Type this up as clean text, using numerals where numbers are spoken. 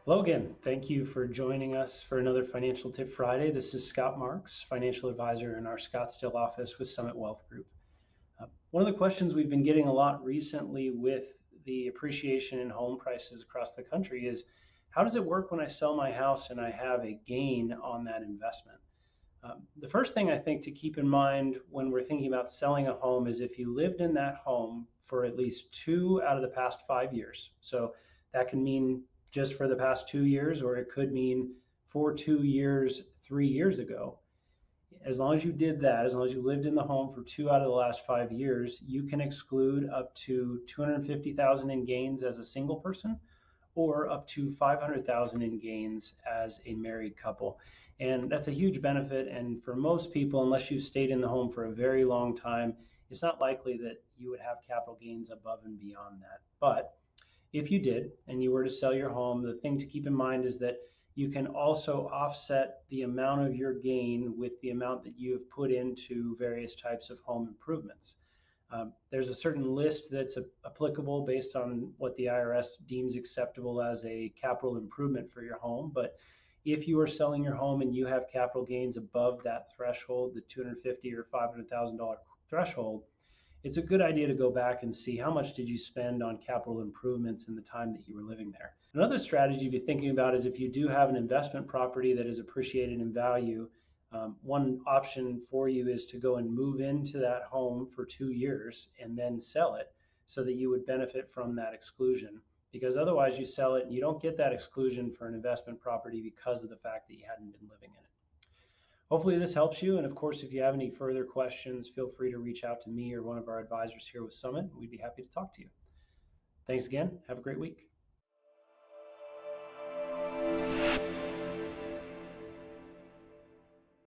Hello again. Thank you for joining us for another Financial Tip Friday. This is Scott Marks, financial advisor in our Scottsdale office with Summit Wealth Group. One of the questions we've been getting a lot recently with the appreciation in home prices across the country is, how does it work when I sell my house and I have a gain on that investment? The first thing I think to keep in mind when we're thinking about selling a home is if you lived in that home for at least 2 out of the past 5 years. So that can mean just for the past 2 years, or it could mean for 2 years, 3 years ago. As long as you did that, as long as you lived in the home for 2 out of the last 5 years, you can exclude up to 250,000 in gains as a single person, or up to 500,000 in gains as a married couple. And that's a huge benefit. And for most people, unless you've stayed in the home for a very long time, it's not likely that you would have capital gains above and beyond that. But if you did and you were to sell your home, the thing to keep in mind is that you can also offset the amount of your gain with the amount that you have put into various types of home improvements. There's a certain list that's applicable based on what the IRS deems acceptable as a capital improvement for your home. But if you are selling your home and you have capital gains above that threshold, the $250,000 or $500,000 threshold, it's a good idea to go back and see how much did you spend on capital improvements in the time that you were living there. Another strategy to be thinking about is if you do have an investment property that is appreciated in value, one option for you is to go and move into that home for 2 years and then sell it so that you would benefit from that exclusion. Because otherwise you sell it and you don't get that exclusion for an investment property because of the fact that you hadn't been living in it. Hopefully this helps you. And of course, if you have any further questions, feel free to reach out to me or one of our advisors here with Summit. We'd be happy to talk to you. Thanks again. Have a great week.